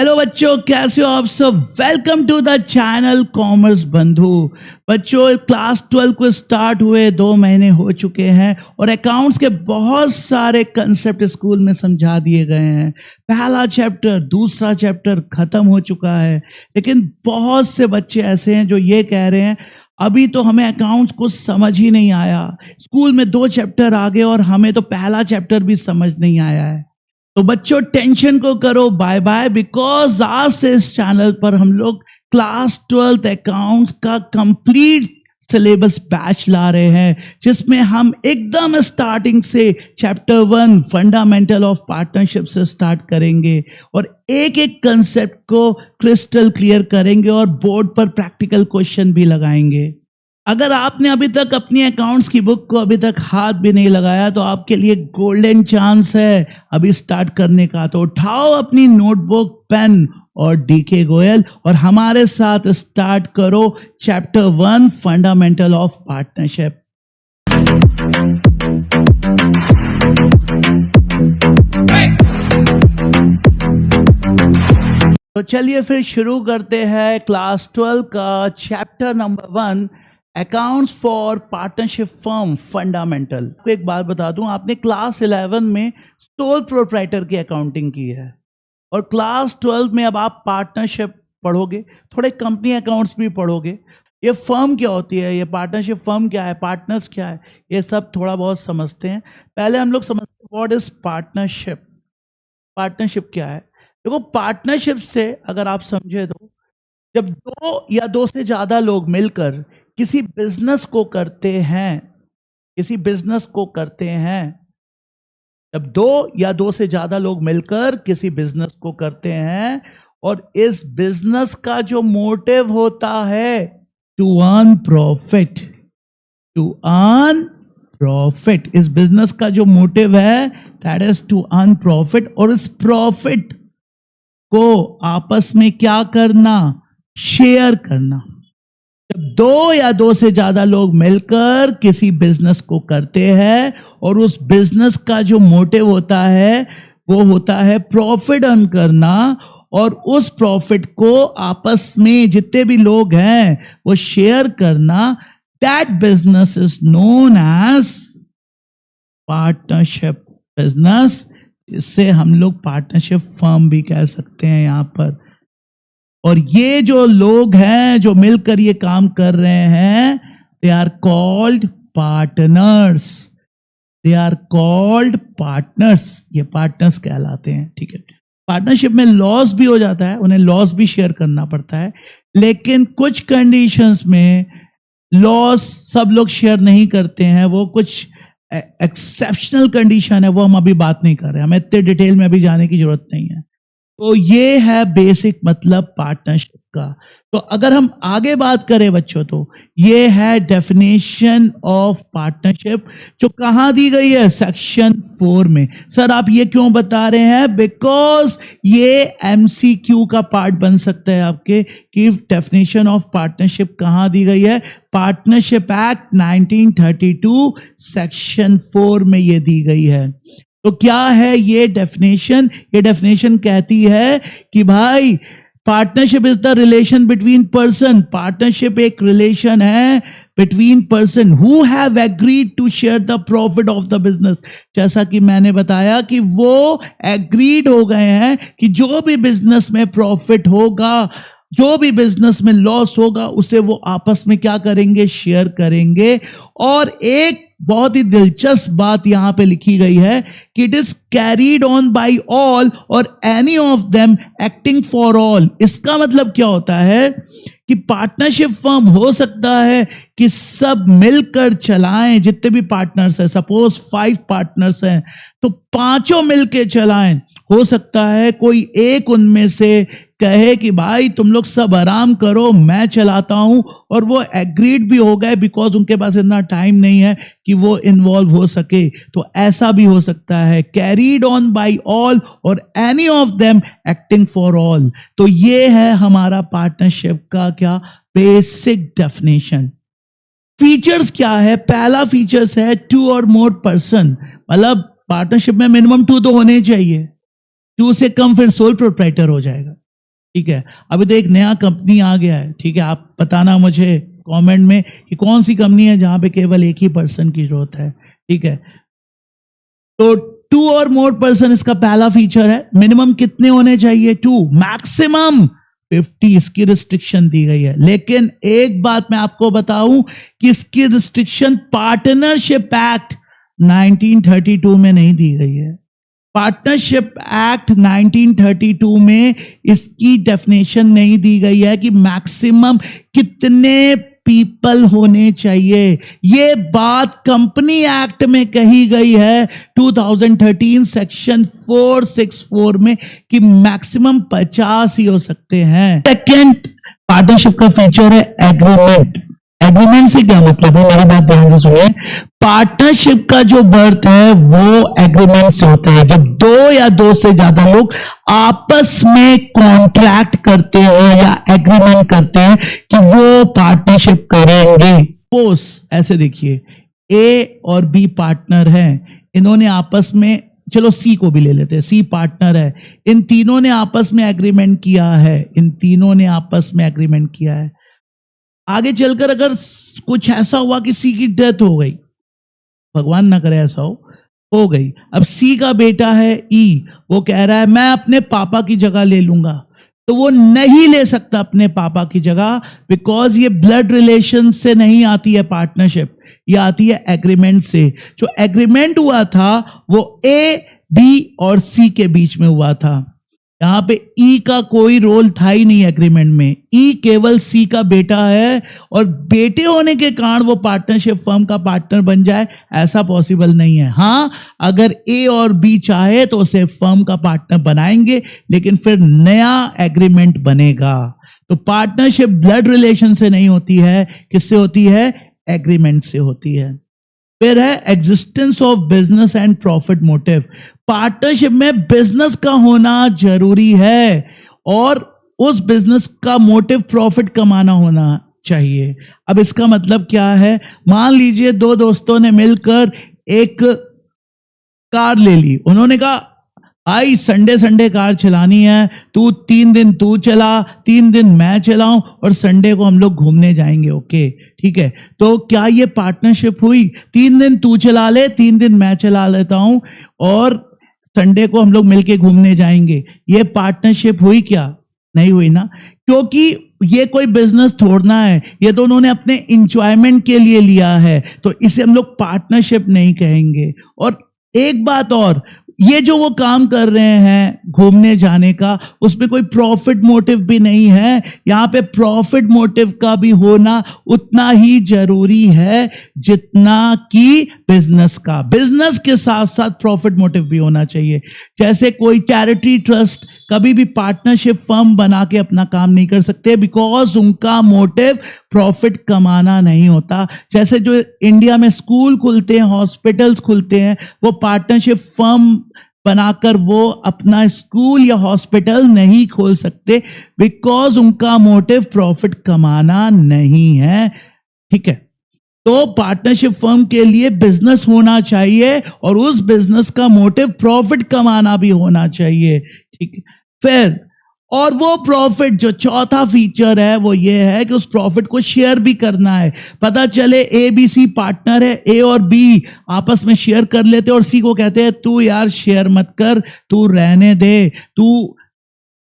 Hello बच्चों, कैसे हो आप सब। Welcome to the channel Commerce Bandhu. बच्चों, क्लास 12 को स्टार्ट हुए 2 महीने हो चुके हैं और अकाउंट्स के बहुत सारे कंसेप्ट स्कूल में समझा दिए गए हैं। पहला चैप्टर, दूसरा चैप्टर खत्म हो चुका है, लेकिन बहुत से बच्चे ऐसे हैं जो ये कह रहे हैं अभी तो हमें अकाउंट्स को समझ ही नहीं आया। स्कूल में 2 चैप्टर आ गए और हमें तो पहला चैप्टर भी समझ नहीं आया है। तो बच्चों, टेंशन को करो बाय बाय, बिकॉज आज से इस चैनल पर हम लोग क्लास 12 अकाउंट्स का कंप्लीट सिलेबस बैच ला रहे हैं, जिसमें हम एकदम स्टार्टिंग से चैप्टर 1 फंडामेंटल ऑफ पार्टनरशिप से स्टार्ट करेंगे और एक एक कंसेप्ट को क्रिस्टल क्लियर करेंगे और बोर्ड पर प्रैक्टिकल क्वेश्चन भी लगाएंगे। अगर आपने अभी तक अपनी अकाउंट्स की बुक को अभी तक हाथ भी नहीं लगाया तो आपके लिए गोल्डन चांस है अभी स्टार्ट करने का। तो उठाओ अपनी नोटबुक, पेन और डीके गोयल और हमारे साथ स्टार्ट करो चैप्टर 1 फंडामेंटल ऑफ पार्टनरशिप। तो चलिए फिर शुरू करते हैं क्लास 12 का chapter number 1, accounts for partnership firm fundamental. आपको एक बात बता दूं, आपने क्लास 11 में सोल प्रोप्राइटर की अकाउंटिंग की है और क्लास 12 में अब आप पार्टनरशिप पढ़ोगे, थोड़े कंपनी अकाउंट्स भी पढ़ोगे। ये फर्म क्या होती है, ये पार्टनरशिप फर्म क्या है, पार्टनर्स क्या है, ये सब थोड़ा बहुत समझते हैं। पहले हम लोग समझते हैं व्हाट इज पार्टनरशिप। पार्टनरशिप क्या है? देखो, पार्टनरशिप से अगर आप समझे तो जब 2 या 2 से ज्यादा लोग मिलकर किसी बिजनेस को करते हैं, जब 2 या 2 से ज्यादा लोग मिलकर किसी बिजनेस को करते हैं और इस बिजनेस का जो मोटिव होता है टू अर्न प्रॉफिट, इस बिजनेस का जो मोटिव है that is to earn profit, और इस प्रॉफिट को आपस में क्या करना, शेयर करना। जब 2 या 2 से ज्यादा लोग मिलकर किसी बिजनेस को करते हैं और उस बिजनेस का जो मोटिव होता है वो होता है प्रॉफिट अर्न करना, और उस प्रॉफिट को आपस में जितने भी लोग हैं वो शेयर करना, that business is known as partnership business. इससे हम लोग पार्टनरशिप फर्म भी कह सकते हैं यहां पर। और ये जो लोग हैं जो मिलकर ये काम कर रहे हैं, दे आर कॉल्ड पार्टनर्स। ये पार्टनर्स कहलाते हैं। ठीक है, पार्टनरशिप में लॉस भी हो जाता है, उन्हें लॉस भी शेयर करना पड़ता है, लेकिन कुछ कंडीशंस में लॉस सब लोग शेयर नहीं करते हैं। वो कुछ एक्सेप्शनल कंडीशन है, वो हम अभी बात नहीं कर रहे हैं, हमें इतने डिटेल में अभी जाने की जरूरत नहीं है। तो ये है बेसिक मतलब पार्टनरशिप का। तो अगर हम आगे बात करें बच्चों, तो ये है डेफिनेशन ऑफ पार्टनरशिप, जो कहां दी गई है, सेक्शन 4 में। सर आप ये क्यों बता रहे हैं? बिकॉज ये एमसीक्यू का पार्ट बन सकता है आपके, कि डेफिनेशन ऑफ पार्टनरशिप कहां दी गई है। पार्टनरशिप एक्ट 1932 सेक्शन 4 में ये दी गई है। तो क्या है ये डेफिनेशन? ये डेफिनेशन कहती है कि भाई partnership is the relation between person. Partnership एक रिलेशन है between person who have agreed to share the profit of the business. जैसा कि मैंने बताया कि वो एग्रीड हो गए हैं कि जो भी बिजनेस में प्रॉफिट होगा, जो भी बिजनेस में लॉस होगा, उसे वो आपस में क्या करेंगे, शेयर करेंगे। और एक बहुत ही दिलचस्प बात यहां पे लिखी गई है कि it is carried on by all or any of them acting for all. इसका मतलब क्या होता है कि पार्टनरशिप फर्म हो सकता है कि सब मिलकर चलाएं, जितने भी पार्टनर्स हैं, सपोज 5 पार्टनर्स हैं तो 5 मिलकर चलाएं। हो सकता है कोई एक उनमें से कहे कि भाई तुम लोग सब आराम करो, मैं चलाता हूं, और वो एग्रीड भी हो गए बिकॉज उनके पास इतना टाइम नहीं है कि वो इन्वॉल्व हो सके। तो ऐसा भी हो सकता है, carried on by all or any of them acting for all. तो ये है हमारा पार्टनरशिप का क्या, बेसिक डेफिनेशन। फीचर्स क्या है? पहला फीचर्स है 2 और मोर पर्सन, मतलब पार्टनरशिप में मिनिमम 2 तो होने चाहिए, 2 से कम फिर सोल प्रोप्राइटर हो जाएगा। ठीक है। अभी तो एक नया कंपनी आ गया है, ठीक है, आप बताना मुझे कमेंट में कि कौन सी कंपनी है जहां पे केवल एक ही पर्सन की जरूरत है, ठीक है। तो 2 और मोर पर्सन इसका पहला फीचर है। मिनिमम कितने होने चाहिए? 2, मैक्सिमम 50 इसकी रिस्ट्रिक्शन दी गई है। लेकिन एक बात मैं आपको बताऊं कि इसकी रिस्ट्रिक्शन पार्टनरशिप एक्ट 1932 में नहीं दी गई है। पार्टनरशिप एक्ट 1932 में इसकी डेफिनेशन नहीं दी गई है कि मैक्सिमम कितने पीपल होने चाहिए। ये बात कंपनी एक्ट में कही गई है 2013 सेक्शन 464 में कि मैक्सिमम 50 ही हो सकते हैं। सेकेंड पार्टनरशिप का फीचर है एग्रीमेंट। एग्रीमेंट से क्या मतलब है, मेरी बात ध्यान से सुनिए। पार्टनरशिप का जो बर्थ है वो एग्रीमेंट से होता है, जब 2 या 2 से ज्यादा लोग आपस में कॉन्ट्रैक्ट करते हैं या एग्रीमेंट करते हैं कि वो पार्टनरशिप करेंगे। सपोज ऐसे देखिए, ए और बी पार्टनर हैं, इन्होंने आपस में, चलो सी को भी ले लेते हैं, सी पार्टनर है, इन तीनों ने आपस में एग्रीमेंट किया है, इन तीनों ने आपस में एग्रीमेंट किया है। आगे चलकर अगर कुछ ऐसा हुआ कि सी की डेथ हो गई, भगवान ना करे ऐसा हो गई, अब सी का बेटा है ई, वो कह रहा है मैं अपने पापा की जगह ले लूंगा, तो वो नहीं ले सकता अपने पापा की जगह, बिकॉज ये ब्लड रिलेशन से नहीं आती है पार्टनरशिप, ये आती है एग्रीमेंट से। जो एग्रीमेंट हुआ था वो ए, बी और सी के बीच में हुआ था। यहां पे ई का कोई रोल था ही नहीं एग्रीमेंट में। ई केवल सी का बेटा है और बेटे होने के कारण वो पार्टनरशिप फर्म का पार्टनर बन जाए, ऐसा पॉसिबल नहीं है। हां, अगर ए और बी चाहे तो उसे फर्म का पार्टनर बनाएंगे, लेकिन फिर नया एग्रीमेंट बनेगा। तो पार्टनरशिप ब्लड रिलेशन से नहीं होती है, किससे होती है? एग्रीमेंट से होती है। फिर है existence of business and profit motive. Partnership में बिजनेस का होना जरूरी है और उस बिजनेस का मोटिव प्रॉफिट कमाना होना चाहिए। अब इसका मतलब क्या है? मान लीजिए 2 दोस्तों ने मिलकर एक कार ले ली। उन्होंने कहा आई संडे कार चलानी है, तू 3 दिन तू चला, 3 दिन मैं चलाऊं और संडे को हम लोग घूमने जाएंगे। ओके, ठीक है। तो क्या ये पार्टनरशिप हुई? 3 दिन तू चला ले, 3 दिन मैं चला लेता हूं और संडे को हम लोग मिलके घूमने जाएंगे। ये पार्टनरशिप हुई क्या? नहीं हुई ना, क्योंकि ये कोई बिजनेस थोड़ना है, ये तो उन्होंने अपने इंजॉयमेंट के लिए लिया है, तो इसे हम लोग पार्टनरशिप नहीं कहेंगे। और एक बात और, ये जो वो काम कर रहे हैं घूमने जाने का, उसमें कोई प्रॉफिट मोटिव भी नहीं है। यहां पे प्रॉफिट मोटिव का भी होना उतना ही जरूरी है जितना कि बिजनेस का। बिजनेस के साथ साथ प्रॉफिट मोटिव भी होना चाहिए। जैसे कोई चैरिटी ट्रस्ट कभी भी पार्टनरशिप फर्म बना के अपना काम नहीं कर सकते, बिकॉज उनका मोटिव प्रॉफिट कमाना नहीं होता। जैसे जो इंडिया में स्कूल खुलते हैं, हॉस्पिटल्स खुलते हैं, वो पार्टनरशिप फर्म बनाकर वो अपना स्कूल या हॉस्पिटल नहीं खोल सकते, बिकॉज उनका मोटिव प्रॉफिट कमाना नहीं है। ठीक है, तो पार्टनरशिप फर्म के लिए बिजनेस होना चाहिए और उस बिजनेस का मोटिव प्रॉफिट कमाना भी होना चाहिए। ठीक है, फिर और वो प्रॉफिट, जो चौथा फीचर है वो ये है कि उस प्रॉफिट को शेयर भी करना है। पता चले ए बी सी पार्टनर है, ए और बी आपस में शेयर कर लेते और सी को कहते हैं तू यार शेयर मत कर, तू रहने दे, तू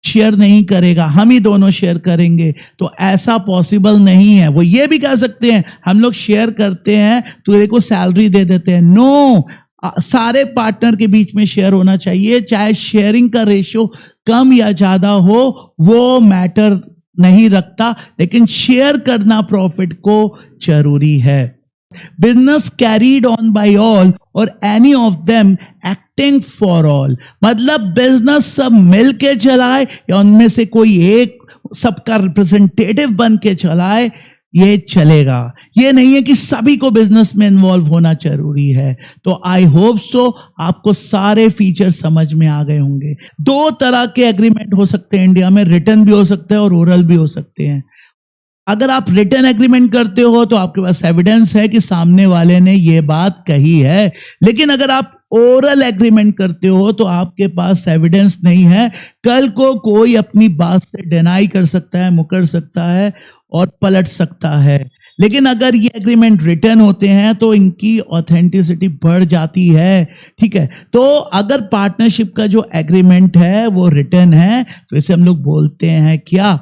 शेयर नहीं करेगा, हम ही दोनों शेयर करेंगे। तो ऐसा पॉसिबल नहीं है। वो ये भी कह सकते हैं हम लोग शेयर करते हैं, तेरे को सैलरी दे देते हैं। नो, सारे पार्टनर के बीच में शेयर होना चाहिए, चाहे शेयरिंग का रेशियो कम या ज्यादा हो वो मैटर नहीं रखता, लेकिन शेयर करना प्रॉफिट को जरूरी है। Business carried on by all or any of them acting for all, मतलब बिजनेस सब मिल के चलाए या उनमें से कोई एक सबका रिप्रेजेंटेटिव बन के चलाए, ये चलेगा। ये नहीं है कि सभी को बिजनेस में इन्वॉल्व होना जरूरी है। तो आई होप सो आपको सारे फीचर समझ में आ गए होंगे। 2 तरह के एग्रीमेंट हो सकते हैं इंडिया में, रिटन भी हो सकते हैं और ओरल भी हो सकते हैं। अगर आप रिटन एग्रीमेंट करते हो तो आपके पास एविडेंस है कि सामने वाले ने ये बात कही है, लेकिन अगर आप ओरल एग्रीमेंट करते हो तो आपके पास एविडेंस नहीं है, कल को कोई अपनी बात से डिनाई कर सकता है, मुकर सकता है और पलट सकता है। लेकिन अगर ये एग्रीमेंट रिटन होते हैं तो इनकी ऑथेंटिसिटी बढ़ जाती है, ठीक है। तो अगर पार्टनरशिप का जो एग्रीमेंट है वो रिटन है तो इसे हम लोग बोलते हैं क्या,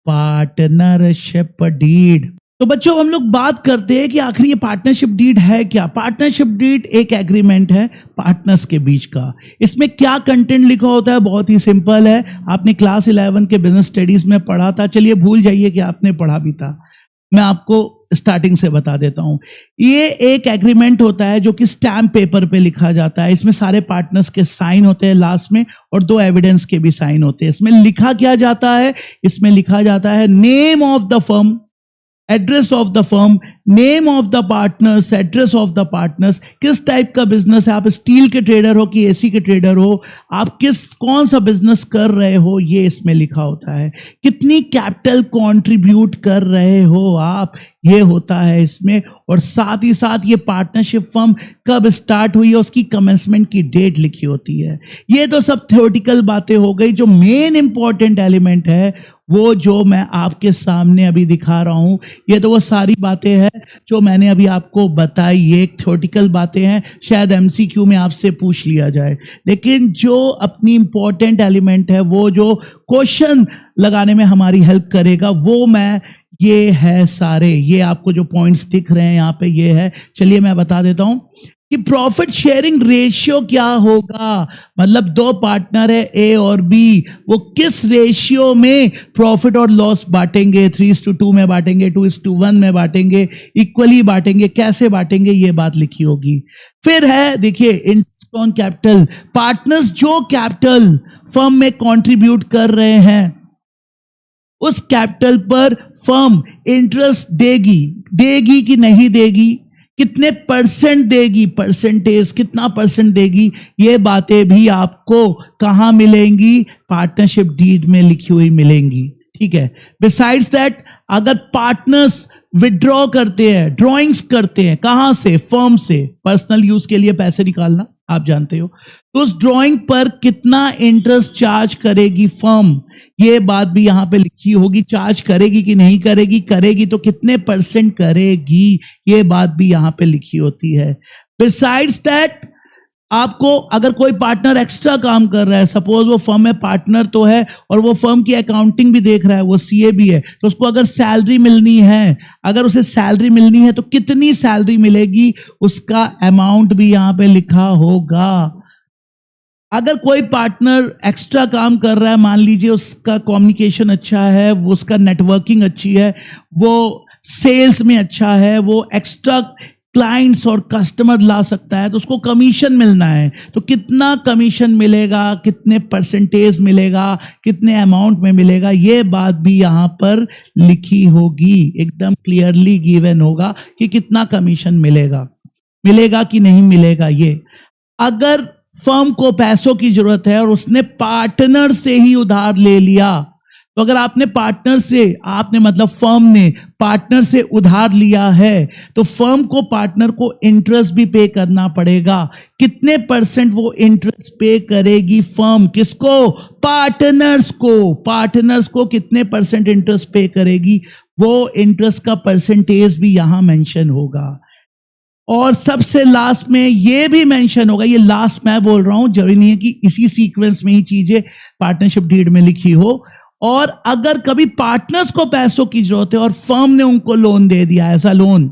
पार्टनरशिप डीड। तो बच्चों हम लोग बात करते हैं कि आखिर ये पार्टनरशिप डीड है क्या। पार्टनरशिप डीड एक एग्रीमेंट है पार्टनर्स के बीच का। इसमें क्या कंटेंट लिखा होता है, बहुत ही सिंपल है, आपने क्लास 11 के बिजनेस स्टडीज में पढ़ा था। चलिए भूल जाइए कि आपने पढ़ा भी था, मैं आपको स्टार्टिंग से बता देता हूं। ये एक एग्रीमेंट होता है जो कि स्टैम्प पेपर पे लिखा जाता है। इसमें सारे पार्टनर्स के साइन होते हैं लास्ट में और 2 एविडेंस के भी साइन होते हैं। इसमें लिखा क्या जाता है, इसमें लिखा जाता है name of the firm, address of the firm, name of the partners, address of the partners, किस टाइप का बिजनेस है, आप स्टील के ट्रेडर हो कि एसी के ट्रेडर हो, आप कौन सा बिजनेस कर रहे हो, ये इसमें लिखा होता है। कितनी कैपिटल कंट्रीब्यूट कर रहे हो आप, ये होता है इसमें। और साथ ही साथ ये पार्टनरशिप फर्म कब स्टार्ट हुई है उसकी कमेंसमेंट की डेट लिखी होती है। ये तो सब थ्योरेटिकल बातें हो गई। जो मेन इंपॉर्टेंट एलिमेंट है वो जो मैं आपके सामने अभी दिखा रहा हूं, ये तो वो सारी बातें हैं जो मैंने अभी आपको बताई। ये एक थ्योरेटिकल बातें हैं, शायद एमसीक्यू में आपसे पूछ लिया जाए। लेकिन जो अपनी इंपॉर्टेंट एलिमेंट है, वो जो क्वेश्चन लगाने में हमारी हेल्प करेगा, वो मैं, ये है सारे, ये आपको जो पॉइंट्स दिख रहे हैं यहाँ पे, ये है। चलिए मैं बता देता हूं कि प्रॉफिट शेयरिंग रेशियो क्या होगा। मतलब 2 पार्टनर है ए और बी, वो किस रेशियो में प्रॉफिट और लॉस बांटेंगे, 3:2 में बांटेंगे, 2:1 में बांटेंगे, इक्वली बांटेंगे, कैसे बांटेंगे, ये बात लिखी होगी। फिर है देखिए इंटरेस्ट ऑन कैपिटल, पार्टनर्स जो कैपिटल फर्म में कंट्रीब्यूट कर रहे हैं उस कैपिटल पर फर्म इंटरेस्ट देगी कि नहीं देगी, कितने परसेंट देगी, परसेंटेज कितना परसेंट देगी, ये बातें भी आपको कहां मिलेंगी, पार्टनरशिप डीड में लिखी हुई मिलेंगी, ठीक है। बिसाइड्स दैट अगर पार्टनर्स विड्रॉ करते हैं, ड्रॉइंग्स करते हैं, कहां से, फर्म से, पर्सनल यूज के लिए पैसे निकालना आप जानते हो, तो उस ड्राइंग पर कितना इंटरेस्ट चार्ज करेगी फर्म, ये बात भी यहां पे लिखी होगी। चार्ज करेगी कि नहीं करेगी, करेगी तो कितने परसेंट करेगी, ये बात भी यहां पे लिखी होती है। बिसाइड्स दैट आपको अगर कोई पार्टनर एक्स्ट्रा काम कर रहा है, सपोज वो फर्म में पार्टनर तो है और वो फर्म की अकाउंटिंग भी देख रहा है, वो सीए भी है, तो उसको अगर सैलरी मिलनी है, अगर उसे सैलरी मिलनी है तो कितनी सैलरी मिलेगी, उसका अमाउंट भी यहां पे लिखा होगा। अगर कोई पार्टनर एक्स्ट्रा काम कर रहा है, मान लीजिए उसका कम्युनिकेशन अच्छा है, वो उसका नेटवर्किंग अच्छी है, वो सेल्स में अच्छा है, वो एक्स्ट्रा क्लाइंट्स और कस्टमर ला सकता है, तो उसको कमीशन मिलना है, तो कितना कमीशन मिलेगा, कितने परसेंटेज मिलेगा, कितने अमाउंट में मिलेगा, ये बात भी यहां पर लिखी होगी। एकदम क्लियरली गिवन होगा कि कितना कमीशन मिलेगा, मिलेगा कि नहीं मिलेगा। ये अगर फर्म को पैसों की जरूरत है और उसने पार्टनर से ही उधार ले लिया, तो अगर आपने पार्टनर से, आपने मतलब फर्म ने पार्टनर से उधार लिया है, तो फर्म को पार्टनर को इंटरेस्ट भी पे करना पड़ेगा। कितने परसेंट वो इंटरेस्ट पे करेगी फर्म, किसको, पार्टनर्स को, पार्टनर्स को कितने परसेंट इंटरेस्ट पे करेगी, वो इंटरेस्ट का परसेंटेज भी यहां मेंशन होगा। और सबसे लास्ट में ये भी मेंशन होगा, ये लास्ट मैं बोल रहा हूं, जरूरी नहीं है कि इसी सीक्वेंस में ही चीजें पार्टनरशिप डीड में लिखी हो। और अगर कभी पार्टनर्स को पैसों की जरूरत है और फर्म ने उनको लोन दे दिया, ऐसा लोन,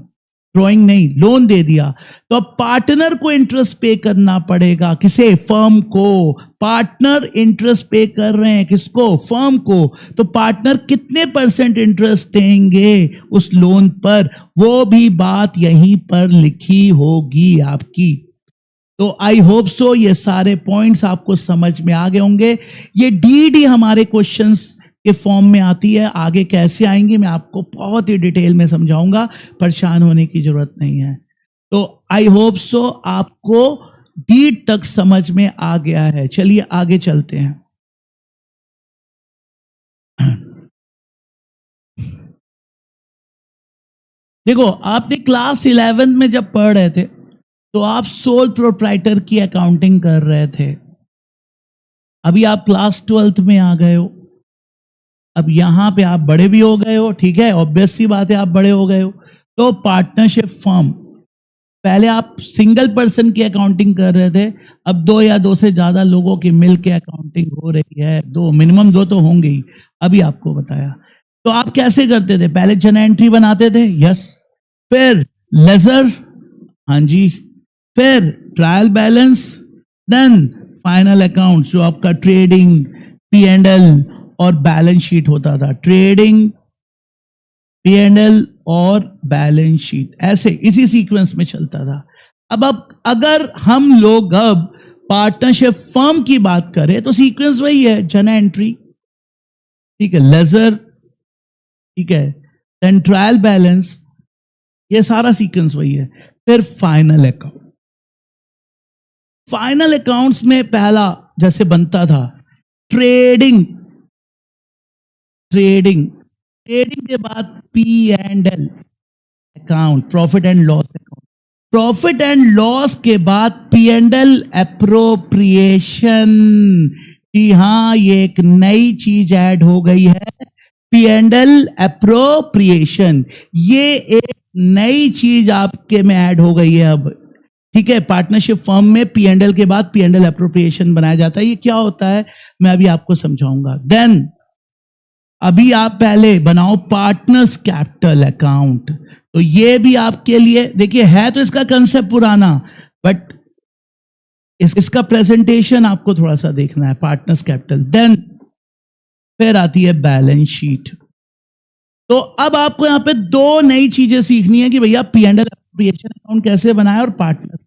ड्रॉइंग नहीं, लोन दे दिया, तो अब पार्टनर को इंटरेस्ट पे करना पड़ेगा। किसे, फर्म को। पार्टनर इंटरेस्ट पे कर रहे हैं, किसको, फर्म को, तो पार्टनर कितने परसेंट इंटरेस्ट देंगे उस लोन पर, वो भी बात यहीं पर लिखी होगी आपकी। तो आई होप सो ये सारे पॉइंट्स आपको समझ में आ गए होंगे। ये डीडी हमारे क्वेश्चंस के फॉर्म में आती है, आगे कैसे आएंगी मैं आपको बहुत ही डिटेल में समझाऊंगा, परेशान होने की जरूरत नहीं है। तो आई होप सो आपको डीड तक समझ में आ गया है। चलिए आगे चलते हैं। देखो आपने क्लास 11 में जब पढ़ रहे थे तो आप सोल प्रोप्राइटर की अकाउंटिंग कर रहे थे, अभी आप क्लास 12th में आ गए हो, अब यहां पे आप बड़े भी हो गए हो, ठीक है, ऑब्वियस सी बात है आप बड़े हो गए हो। तो पार्टनरशिप फर्म, पहले आप सिंगल पर्सन की अकाउंटिंग कर रहे थे, अब 2 या 2 से ज्यादा लोगों की मिलके अकाउंटिंग हो रही है, 2 मिनिमम 2 तो होंगे ही, अभी आपको बताया। तो आप कैसे करते थे, पहले जर्नल एंट्री बनाते थे, यस, फिर लेजर, हाँ जी, फिर trial balance, then final account जो आपका ट्रेडिंग, P&L और बैलेंस शीट होता था, ट्रेडिंग, P&L और बैलेंस शीट, ऐसे इसी सीक्वेंस में चलता था। अब अगर हम लोग अब पार्टनरशिप फर्म की बात करें तो सीक्वेंस वही है, जर्नल एंट्री, ठीक है, लेजर, ठीक है, देन ट्रायल बैलेंस, ये सारा सीक्वेंस वही है, फिर फाइनल अकाउंट। फाइनल अकाउंट्स में पहला जैसे बनता था ट्रेडिंग, ट्रेडिंग के बाद P&L account, profit and loss account, profit and loss के बाद P&L एप्रोप्रिएशन। जी हाँ, ये एक नई चीज ऐड हो गई है, P&L एप्रोप्रिएशन, ये एक नई चीज आपके में ऐड हो गई है अब, ठीक है। पार्टनरशिप फर्म में P&L के बाद P&L एप्रोप्रिएशन बनाया जाता है। ये क्या होता है मैं अभी आपको समझाऊंगा। देन अभी आप पहले बनाओ पार्टनर्स कैपिटल अकाउंट, तो ये भी आपके लिए देखिए है तो इसका कंसेप्ट पुराना, बट इसका प्रेजेंटेशन आपको थोड़ा सा देखना है, पार्टनर्स कैपिटल। देन फिर आती है बैलेंस शीट। तो अब आपको यहां पे 2 नई चीजें सीखनी है कि भैया P&L एप्रोप्रिएशन अकाउंट कैसे बनाए और पार्टनर,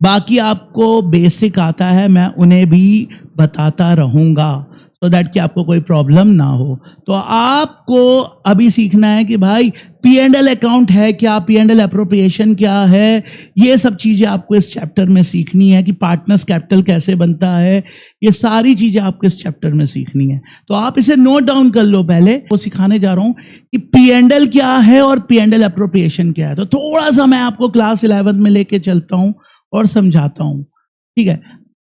बाकी आपको बेसिक आता है, मैं उन्हें भी बताता रहूंगा सो दैट कि आपको कोई प्रॉब्लम ना हो। तो आपको अभी सीखना है कि भाई P&L अकाउंट है क्या, P&L एप्रोप्रिएशन क्या है, ये सब चीजें आपको इस चैप्टर में सीखनी है कि पार्टनर्स कैपिटल कैसे बनता है, ये सारी चीजें आपको इस चैप्टर में सीखनी है। तो आप इसे नोट डाउन कर लो, पहले वो सिखाने जा रहा हूं कि P&L क्या है और P&L एप्रोप्रिएशन क्या है। तो थोड़ा सा मैं आपको क्लास 11 में लेके चलता हूं और समझाता हूं, ठीक है।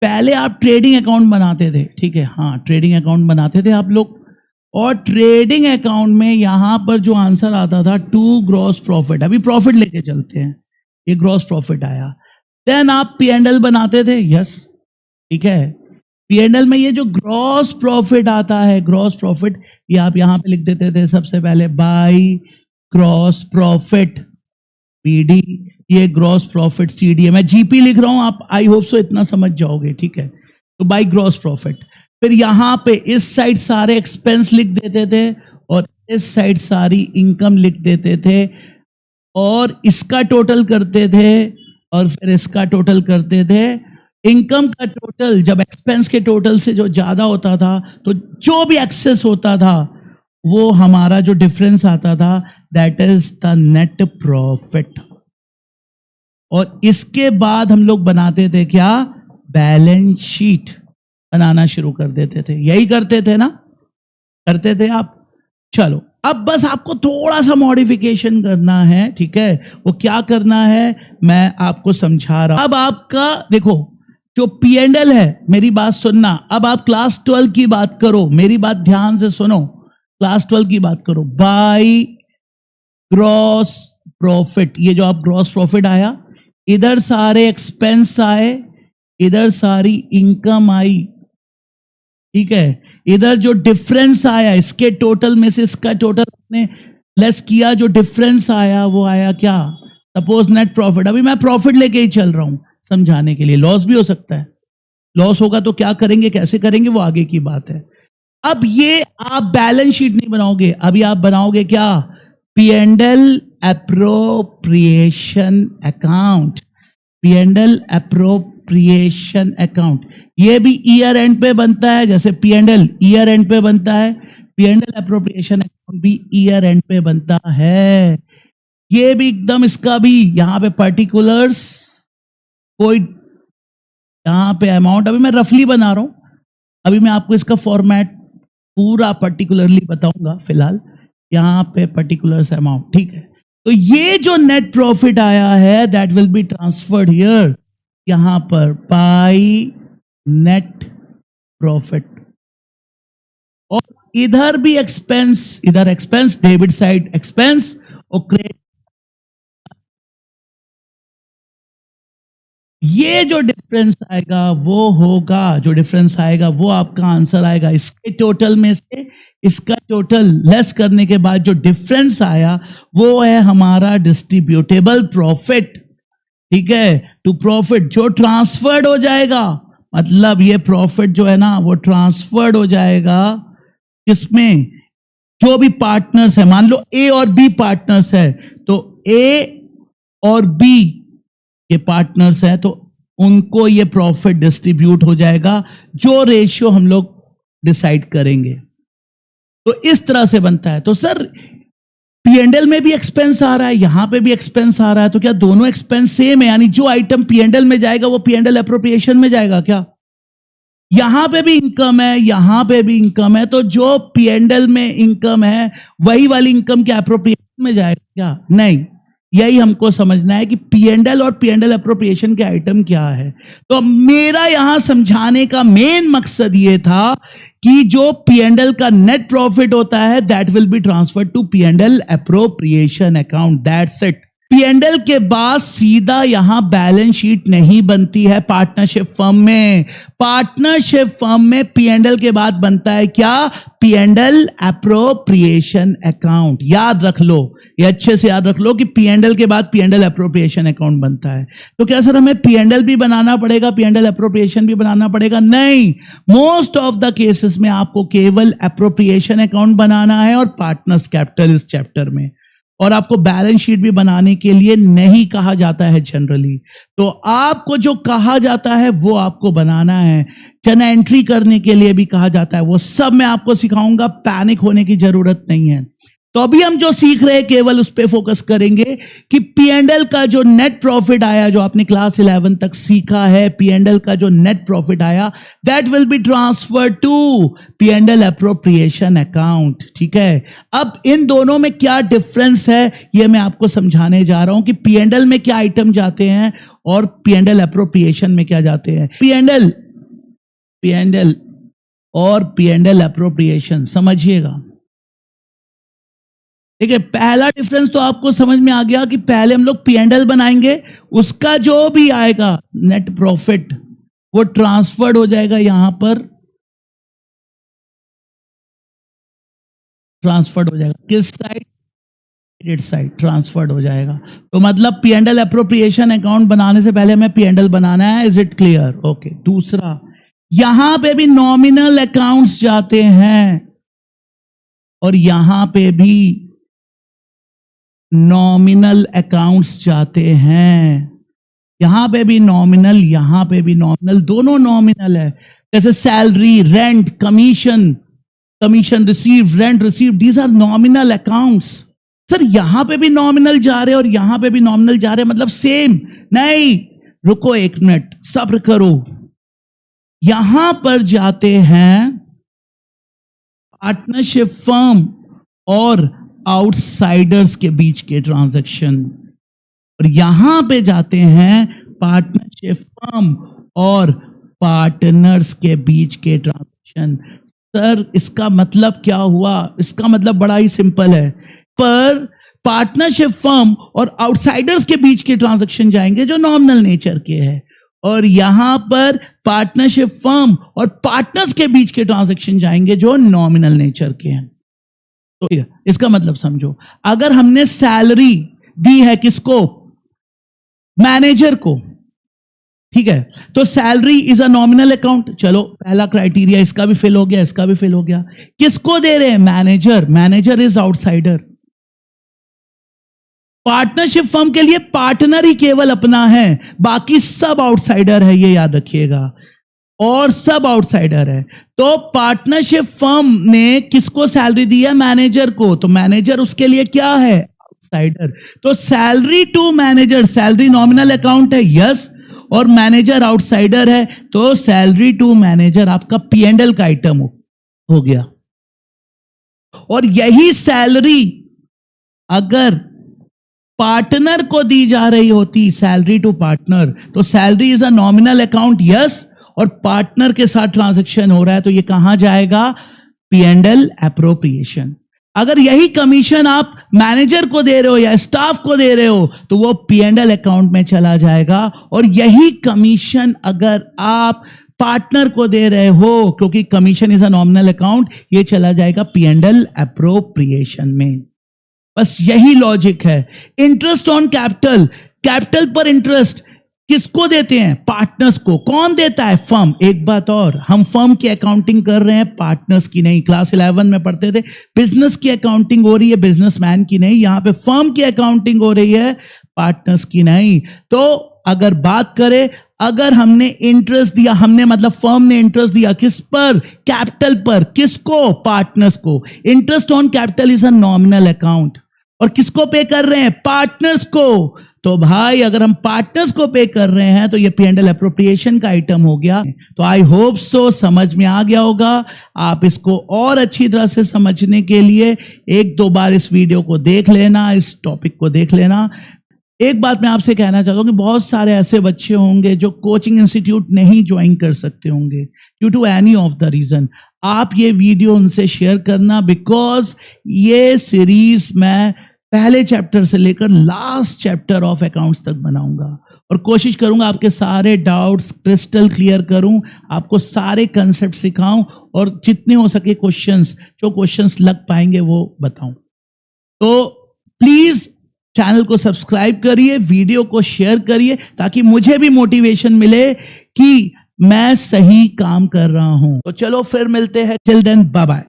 पहले आप ट्रेडिंग अकाउंट बनाते थे, ठीक है, हाँ ट्रेडिंग अकाउंट बनाते थे आप लोग, और ट्रेडिंग अकाउंट में यहां पर जो आंसर आता था 2 ग्रॉस प्रॉफिट, अभी प्रॉफिट लेके चलते हैं, ये ग्रॉस प्रॉफिट आया। देन आप P&L बनाते थे, यस, ठीक है, P&L में ये जो ग्रॉस प्रॉफिट आता है, ग्रॉस प्रॉफिट, ये आप यहां पे लिख देते थे सबसे पहले बाई ग्रॉस प्रॉफिट PD, ये ग्रॉस प्रॉफिट CD है, मैं GP लिख रहा हूं, आप आई होप सो इतना समझ जाओगे, ठीक है। तो बाई ग्रॉस प्रॉफिट, फिर यहां पे इस साइड सारे एक्सपेंस लिख देते थे और इस साइड सारी इनकम लिख देते थे, और इसका टोटल करते थे और फिर इसका टोटल करते थे। इनकम का टोटल जब एक्सपेंस के टोटल से जो ज्यादा होता था, तो जो भी एक्सेस होता था वो हमारा जो डिफरेंस आता था, that is the net profit. और इसके बाद हम लोग बनाते थे क्या, बैलेंस शीट बनाना शुरू कर देते थे, यही करते थे ना, करते थे आप। चलो अब बस आपको थोड़ा सा मॉडिफिकेशन करना है, ठीक है, वो क्या करना है मैं आपको समझा रहा हूं। अब आपका देखो जो P&L है, मेरी बात सुनना, अब आप क्लास 12 की बात करो, मेरी बात ध्यान से सुनो, क्लास 12 की बात करो, बाई ग्रॉस प्रॉफिट, ये जो आप ग्रॉस प्रॉफिट आया, इधर सारे एक्सपेंस आए, इधर सारी इनकम आई, ठीक है, इधर जो डिफरेंस आया इसके टोटल में से इसका टोटल आपने लेस किया, जो डिफरेंस आया वो आया क्या, सपोज नेट प्रॉफिट। अभी मैं प्रॉफिट लेके ही चल रहा हूं समझाने के लिए, लॉस भी हो सकता है, लॉस होगा तो क्या करेंगे, कैसे करेंगे, वो आगे की बात है। अब ये आप बैलेंस शीट नहीं बनाओगे, अभी आप बनाओगे क्या, P&L appropriation account, P&L appropriation account, ये भी ईयर एंड पे बनता है, जैसे P&L ईयर एंड पे बनता है, P&L एप्रोप्रिएशन अकाउंट भी ईयर एंड पे बनता है। ये भी एकदम, इसका भी यहां पे पर्टिकुलर्स, कोई यहां पे अमाउंट, अभी मैं रफली बना रहा हूं, अभी मैं आपको इसका फॉर्मेट पूरा पर्टिकुलरली बताऊंगा, फिलहाल यहां पे पर्टिकुलर्स अमाउंट, ठीक है। तो ये जो नेट प्रॉफिट आया है that will be transferred here, यहां पर बाई नेट प्रॉफिट। और इधर भी एक्सपेंस, इधर एक्सपेंस, डेबिट साइड एक्सपेंस और क्रेडिट, ये जो डिफरेंस आएगा वो होगा, जो डिफरेंस आएगा वो आपका आंसर आएगा। इसके टोटल में से इसका टोटल लेस करने के बाद जो डिफरेंस आया वो है हमारा डिस्ट्रीब्यूटेबल प्रॉफिट, ठीक है, टू प्रॉफिट, जो ट्रांसफर्ड हो जाएगा। मतलब ये प्रॉफिट जो है ना वो ट्रांसफर्ड हो जाएगा इसमें, जो भी पार्टनर्स है, मान लो ए और बी पार्टनर्स है, तो ए और बी के पार्टनर्स है तो उनको ये प्रॉफिट डिस्ट्रीब्यूट हो जाएगा, जो रेशियो हम लोग डिसाइड करेंगे। तो इस तरह से बनता है। तो सर पीएनएल में भी एक्सपेंस आ रहा है, यहां पे भी एक्सपेंस आ रहा है, तो क्या दोनों एक्सपेंस सेम है? यानी जो आइटम पीएनएल में जाएगा वो पीएनएल एप्रोप्रिएशन में जाएगा क्या? यहां पे भी इनकम है, यहां पे भी इनकम है, तो जो पीएनएल में इनकम है वही वाली इनकम क्या एप्रोप्रिएशन में जाएगा क्या? नहीं, यही हमको समझना है कि पीएनएल और पीएनएल एप्रोप्रिएशन के आइटम क्या है। तो मेरा यहां समझाने का मेन मकसद ये था कि जो पीएनएल का नेट प्रॉफिट होता है that will be transferred to PNL appropriation account, that's it. PNL के बाद सीधा यहां बैलेंस शीट नहीं बनती है पार्टनरशिप फर्म में। पार्टनरशिप फर्म में पीएनएल के बाद बनता है क्या? PNL appropriation account. याद रख लो, ये अच्छे से याद रख लो कि पीएनएल के बाद पीएनएल एप्रोप्रिएशन अकाउंट बनता है। तो क्या सर हमें पीएनएल भी बनाना पड़ेगा, पीएनएल एप्रोप्रिएशन भी बनाना पड़ेगा? नहीं, मोस्ट ऑफ द केसेस में आपको केवल एप्रोप्रिएशन अकाउंट बनाना है और पार्टनर्स कैपिटल इस चैप्टर में, और आपको बैलेंस शीट भी बनाने के लिए नहीं कहा जाता है जनरली। तो आपको जो कहा जाता है वो आपको बनाना है, चना एंट्री करने के लिए भी कहा जाता है, वो सब मैं आपको सिखाऊंगा, पैनिक होने की जरूरत नहीं है। तो अभी हम जो सीख रहे हैं केवल उस पे फोकस करेंगे कि पीएनएल का जो नेट प्रॉफिट आया, जो आपने क्लास 11 तक सीखा है, पीएनएल का जो नेट प्रॉफिट आया that will be transferred to PNL appropriation account, ठीक है। अब इन दोनों में क्या डिफरेंस है ये मैं आपको समझाने जा रहा हूं कि पीएनएल में क्या आइटम जाते हैं और पीएनएल एप्रोप्रिएशन में क्या जाते हैं। पीएनएल और पीएनएल एप्रोप्रिएशन समझिएगा, ठीक है। पहला डिफरेंस तो आपको समझ में आ गया कि पहले हम लोग पीएनएल बनाएंगे, उसका जो भी आएगा नेट प्रॉफिट वो ट्रांसफर्ड हो जाएगा, यहां पर ट्रांसफर्ड हो जाएगा, किस साइड? क्रेडिट साइड ट्रांसफर्ड हो जाएगा। तो मतलब पीएनएल एप्रोप्रिएशन अकाउंट बनाने से पहले हमें पीएनएल बनाना है, इज इट क्लियर? ओके। दूसरा, यहां पे भी नॉमिनल अकाउंट्स जाते हैं और यहां पे भी नॉमिनल अकाउंट्स जाते हैं, यहां पे भी नॉमिनल, यहां पे भी नॉमिनल, दोनों नॉमिनल है। जैसे salary, rent, commission, commission receive, rent receive, these are nominal accounts. Sir यहां पे भी नॉमिनल जा रहे हैं और यहां पे भी नॉमिनल जा रहे हैं, मतलब सेम? नहीं, रुको एक मिनट, सब्र करो। यहां पर जाते हैं पार्टनरशिप फर्म और आउटसाइडर्स के बीच के ट्रांजैक्शन, और यहां पे जाते हैं पार्टनरशिप फर्म और पार्टनर्स के बीच के ट्रांजैक्शन। सर इसका मतलब क्या हुआ? इसका मतलब बड़ा ही सिंपल है, पर पार्टनरशिप फर्म और आउटसाइडर्स के बीच के ट्रांजैक्शन जाएंगे जो नॉमिनल नेचर के हैं, और यहां पर पार्टनरशिप फर्म और पार्टनर्स के बीच के ट्रांजैक्शन जाएंगे जो नॉमिनल नेचर के हैं। तो इसका मतलब समझो, अगर हमने सैलरी दी है किसको? मैनेजर को, ठीक है, तो salary is a nominal account. चलो पहला क्राइटेरिया इसका भी फिल हो गया, इसका भी फिल हो गया। किसको दे रहे हैं? Manager, manager is outsider. Partnership firm के लिए पार्टनर ही केवल अपना है, बाकी सब आउटसाइडर है, ये याद रखिएगा, और सब आउटसाइडर है। तो पार्टनरशिप फर्म ने किसको सैलरी दी है? मैनेजर को, तो मैनेजर उसके लिए क्या है? आउटसाइडर। तो salary to manager, salary nominal account है, यस, और मैनेजर आउटसाइडर है, तो सैलरी टू मैनेजर आपका पीएनएल का आइटम हो गया। और यही सैलरी अगर पार्टनर को दी जा रही होती सैलरी टू पार्टनर, तो salary is a nominal account, yes, और पार्टनर के साथ ट्रांजैक्शन हो रहा है तो ये कहां जाएगा? P&L appropriation. अगर यही कमीशन आप मैनेजर को दे रहे हो या स्टाफ को दे रहे हो तो वो P&L अकाउंट में चला जाएगा, और यही कमीशन अगर आप पार्टनर को दे रहे हो, क्योंकि commission is a nominal account, ये चला जाएगा P&L एप्रोप्रिएशन में। बस यही लॉजिक है। इंटरेस्ट ऑन कैपिटल, कैपिटल पर इंटरेस्ट किसको देते हैं? पार्टनर्स को। कौन देता है? फर्म। एक बात और, हम फर्म की अकाउंटिंग कर रहे हैं, पार्टनर्स की नहीं। क्लास 11 में पढ़ते थे बिजनेस की अकाउंटिंग हो रही है, बिजनेसमैन की नहीं। यहां पे फर्म की अकाउंटिंग हो रही है, पार्टनर्स की नहीं। तो अगर बात करें, अगर हमने इंटरेस्ट दिया, हमने मतलब फर्म ने इंटरेस्ट दिया किस पर? कैपिटल पर। किसको? पार्टनर्स को। Interest on capital is a nominal account, और किसको पे कर रहे हैं? पार्टनर्स को। तो भाई अगर हम पार्टनर्स को पे कर रहे हैं तो ये P&L एप्रोप्रिएशन का आइटम हो गया। तो आई होप सो समझ में आ गया होगा। आप इसको और अच्छी तरह से समझने के लिए एक दो बार इस वीडियो को देख लेना, इस टॉपिक को देख लेना। एक बात मैं आपसे कहना चाहता हूं कि बहुत सारे ऐसे बच्चे होंगे जो कोचिंग इंस्टीट्यूट नहीं ज्वाइन कर सकते होंगे due to any of the reason. आप ये वीडियो उनसे शेयर करना, बिकॉज ये सीरीज मैं पहले चैप्टर से लेकर लास्ट चैप्टर ऑफ अकाउंट्स तक बनाऊंगा, और कोशिश करूंगा आपके सारे डाउट्स क्रिस्टल क्लियर करूं, आपको सारे कंसेप्ट सिखाऊं, और जितने हो सके क्वेश्चंस, जो क्वेश्चंस लग पाएंगे वो बताऊं। तो प्लीज चैनल को सब्सक्राइब करिए, वीडियो को शेयर करिए, ताकि मुझे भी मोटिवेशन मिले कि मैं सही काम कर रहा हूं। तो चलो फिर मिलते हैं। Till then bye bye.